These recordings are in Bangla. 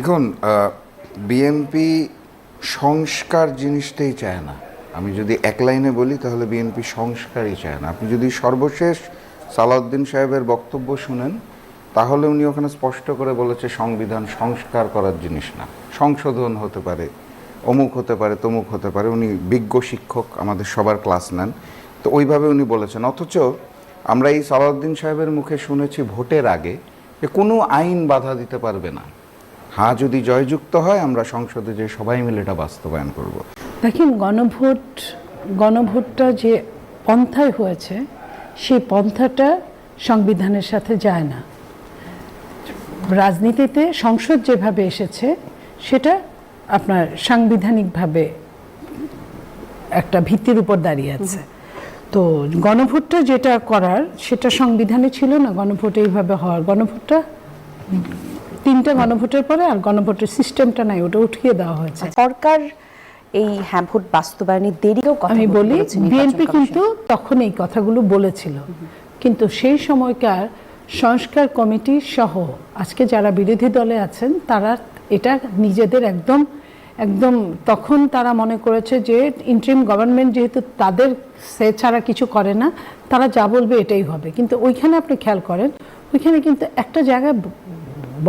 দেখুন, বিএনপি সংস্কার জিনিসটাই চায় না। আমি যদি এক লাইনে বলি তাহলে বিএনপি সংস্কারই চায় না। আপনি যদি সর্বশেষ সালাউদ্দিন সাহেবের বক্তব্য শুনেন তাহলে উনি ওখানে স্পষ্ট করে বলেছে সংবিধান সংস্কার করার জিনিস না, সংশোধন হতে পারে, অমুক হতে পারে, তমুক হতে পারে। উনি বিজ্ঞ শিক্ষক, আমাদের সবার ক্লাস নেন, তো ওইভাবে উনি বলেছেন। অথচ আমরা এই সালাউদ্দিন সাহেবের মুখে শুনেছি ভোটের আগে যে কোনো আইন বাধা দিতে পারবে না, হ্যাঁ যদি জয়যুক্ত হয় আমরা সংসদে যে সবাই মিলে এটা বাস্তবায়ন করব। দেখেন, গণভোটটা যে পন্থায় হয়েছে সেই পন্থাটা সংবিধানের সাথে যায় না। রাজনীতিতে সংসদ যেভাবে এসেছে সেটা আপনার সাংবিধানিকভাবে একটা ভিত্তির উপর দাঁড়িয়ে আছে। তো গণভোটটা যেটা করার সেটা সংবিধানে ছিল না। গণভোট এইভাবে হওয়ার, গণভোটটা 3টা গণভোটের পরে আর গণভোটের সিস্টেমটা নাই, ওটা উঠিয়ে দেওয়া হয়েছে। সরকার এই হ্যাঁ ভোট বাস্তবায়নের দেরিও কথা আমি বলি, বিএনপি কিন্তু তখন এই কথাগুলো বলেছিল, কিন্তু সেই সময়কার সংস্কার কমিটি সহ আজকে যারা বিরোধী দলে আছেন তারা এটা নিজেদের একদম তখন তারা মনে করেছে যে ইন্টারিম গভর্নমেন্ট যেহেতু তাদের সে ছাড়া কিছু করে না, তারা যা বলবে এটাই হবে। কিন্তু ওইখানে আপনি খেয়াল করেন, ওইখানে কিন্তু একটা জায়গায়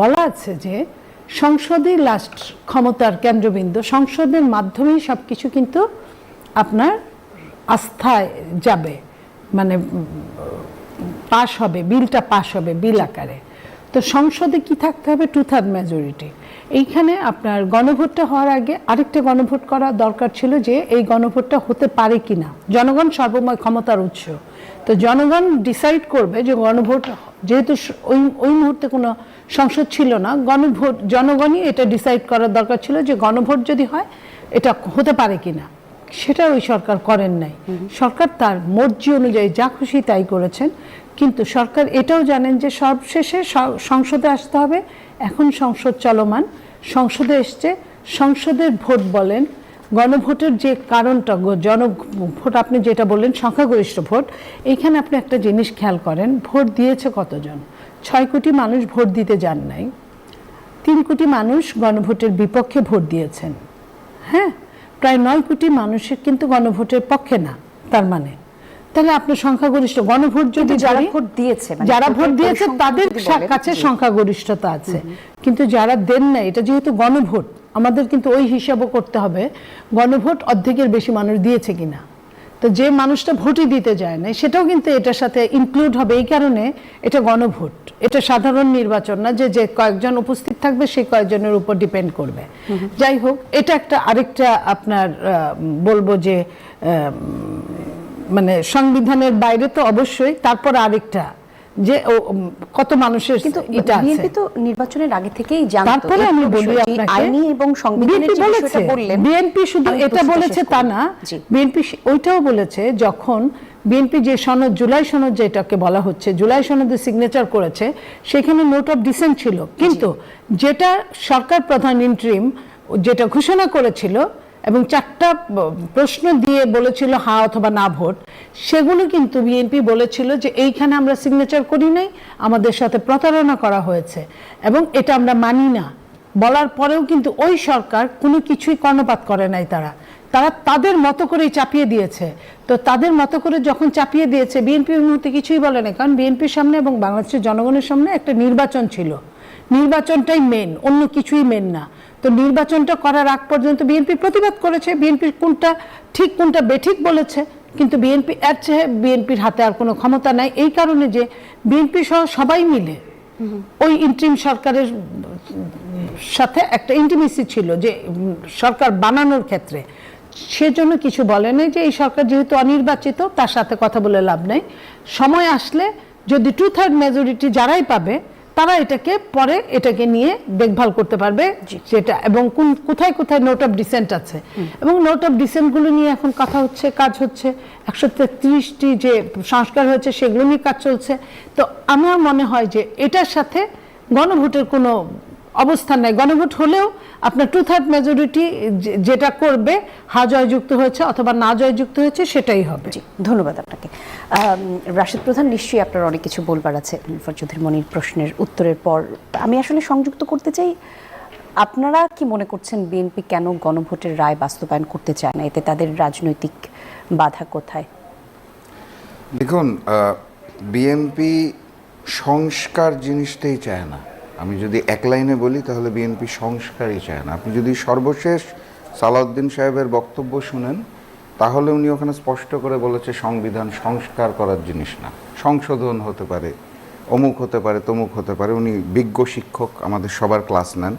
বলা আছে যে সংসদই লাস্ট ক্ষমতার কেন্দ্রবিন্দু, সংসদের মাধ্যমেই সব কিছু কিন্তু আপনার আস্থায় যাবে, মানে পাশ হবে, বিলটা পাশ হবে বিল আকারে। তো সংসদে কি থাকতে হবে? 2/3 মেজরিটি। এইখানে আপনার গণভোটটা হওয়ার আগে আরেকটা গণভোট করা দরকার ছিল, যে এই গণভোটটা হতে পারে কিনা। জনগণ সর্বময় ক্ষমতার উৎস, তো জনগণ ডিসাইড করবে যে গণভোট, যেহেতু ওই মুহূর্তে কোনো সংসদ ছিল না, জনগণই এটা ডিসাইড করার দরকার ছিল যে গণভোট যদি হয় এটা হতে পারে কিনা। সেটা ওই সরকার করেন নাই। সরকার তার মর্জি অনুযায়ী যা খুশি তাই করেছেন। কিন্তু সরকার এটাও জানেন যে সবশেষে সংসদে আসতে হবে। এখন সংসদ চলমান, সংসদে এসছে, সংসদের ভোট বলেন, গণভোটের যে কারণটা, জনভোট আপনি যেটা বললেন সংখ্যাগরিষ্ঠ ভোট, এইখানে আপনি একটা জিনিস খেয়াল করেন, ভোট দিয়েছে কতজন? 6 কোটি মানুষ ভোট দিতে যান নাই, 3 কোটি মানুষ গণভোটের বিপক্ষে ভোট দিয়েছেন। হ্যাঁ, প্রায় 9 কোটি মানুষের কিন্তু গণভোটের পক্ষে না। তার মানে তাহলে আপনার সংখ্যাগরিষ্ঠ গণভোট যদি যারা ভোট দিয়েছে তাদের কাছে সংখ্যাগরিষ্ঠতা আছে, কিন্তু যারা দেন না, এটা যেহেতু গণভোট, আমাদের কিন্তু ওই হিসাবও করতে হবে গণভোট অর্ধেকের বেশি মানুষ দিয়েছে কিনা। তো যে মানুষটা ভোটই দিতে যায় না সেটাও কিন্তু এটার সাথে ইনক্লুড হবে। এই কারণে এটা গণভোট, এটা সাধারণ নির্বাচন না যে কয়েকজন উপস্থিত থাকবে সেই কয়েকজনের উপর ডিপেন্ড করবে। যাই হোক, এটা একটা আরেকটা আপনার বলবো যে মানে সংবিধানের বাইরে তো অবশ্যই, তারপর আরেকটা যে কত মানুষের, কিন্তু বিএনপি তো নির্বাচনের আগে থেকেই জানতো। তারপরে আমি বলি আপনাকে, আইনি এবং সংবিধানের যে বিষয়টা বললেন, বিএনপি শুধু এটা বলেছে তা না, বিএনপি ওইটাও বলেছে যখন বিএনপি যে সনদ, জুলাই সনদ যেটাকে বলা হচ্ছে, জুলাই সনদে সিগনেচার করেছে, সেখানে নোট অফ ডিসেন্ট ছিল, কিন্তু যেটা সরকার প্রধান ইন্টারিম যেটা ঘোষণা করেছিল এবং 4টা প্রশ্ন দিয়ে বলেছিল হ্যাঁ অথবা না ভোট, সেগুলো কিন্তু বিএনপি বলেছিল যে এইখানে আমরা সিগনেচার করি নাই, আমাদের সাথে প্রতারণা করা হয়েছে এবং এটা আমরা মানি না। বলার পরেও কিন্তু ওই সরকার কোনো কিছুই কর্ণপাত করে নাই, তারা তাদের মতো করেই চাপিয়ে দিয়েছে। তো তাদের মতো করে যখন চাপিয়ে দিয়েছে, বিএনপির মুহূর্তে কিছুই বলে না, কারণ বিএনপির সামনে এবং বাংলাদেশের জনগণের সামনে একটা নির্বাচন ছিল, নির্বাচনটাই মেন, অন্য কিছুই মেন না। তো নির্বাচনটা করার আগ পর্যন্ত বিএনপি প্রতিবাদ করেছে, বিএনপির কোনটা ঠিক কোনটা বেঠিক বলেছে, কিন্তু বিএনপি এর চেয়ে বিএনপির হাতে আর কোনো ক্ষমতা নাই। এই কারণে যে বিএনপি সহ সবাই মিলে ওই ইন্টারিম সরকারের সাথে একটা ইন্টিমেসি ছিল যে সরকার বানানোর ক্ষেত্রে, সেজন্য কিছু বলে নাই যে এই সরকার যেহেতু অনির্বাচিত তার সাথে কথা বলে লাভ নেই, সময় আসলে যদি 2/3 মেজরিটি যারাই পাবে তারা এটাকে নিয়ে দেখভাল করতে পারবে সেটা, এবং কোথায় কোথায় নোট অফ ডিসেন্ট আছে, এবং নোট অফ ডিসেন্টগুলো নিয়ে এখন কথা হচ্ছে, কাজ হচ্ছে। 133টি যে সংস্কার হয়েছে সেগুলো নিয়ে কাজ চলছে। তো আমার মনে হয় যে এটার সাথে গণভোটের কোনো অবস্থান নাই। গণভোট হলেও আপনার 2/3 মেজরিটি যেটা করবে, হা জয়যুক্ত হয়েছে অথবা না জয়যুক্ত হয়েছে সেটাই হবে। ধন্যবাদ আপনাকে। রাশেদ প্রধান, নিশ্চয়ই আপনার অনেক কিছু বলবার আছে ফরজুদ্দিন মনির প্রশ্নের উত্তরের পর। আমি আসলে সংযুক্ত করতে চাই আপনারা কি মনে করছেন বিএনপি কেন গণভোটের রায় বাস্তবায়ন করতে চায় না? এতে তাদের রাজনৈতিক বাধা কোথায়? দেখুন, বিএনপি সংস্কার জিনিসটাই চায় না। আমি যদি এক লাইনে বলি তাহলে বিএনপি সংস্কারই চায় না। আপনি যদি সর্বশেষ সালাউদ্দিন সাহেবের বক্তব্য শুনেন তাহলে উনি ওখানে স্পষ্ট করে বলেছে সংবিধান সংস্কার করার জিনিস না, সংশোধন হতে পারে, অমুক হতে পারে, তমুক হতে পারে। উনি বিজ্ঞ শিক্ষক, আমাদের সবার ক্লাস নেন,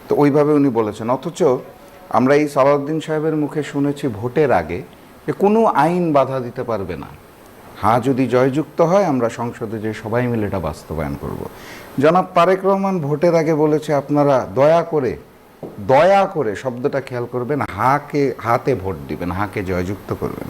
তো ওইভাবে উনি বলেছেন। অথচ আমরা এই সালাউদ্দিন সাহেবের মুখে শুনেছি ভোটের আগে যে কোনো আইন বাধা দিতে পারবে না, হ্যাঁ যদি জয়যুক্ত হয় আমরা সংসদে যে সবাই মিলে এটা বাস্তবায়ন করব। জনাব তারেক রহমান ভোটের আগে বলেছে আপনারা দয়া করে শব্দটা খেয়াল করবেন, হাতে ভোট দিবেন, হাকে জয়যুক্ত করবেন।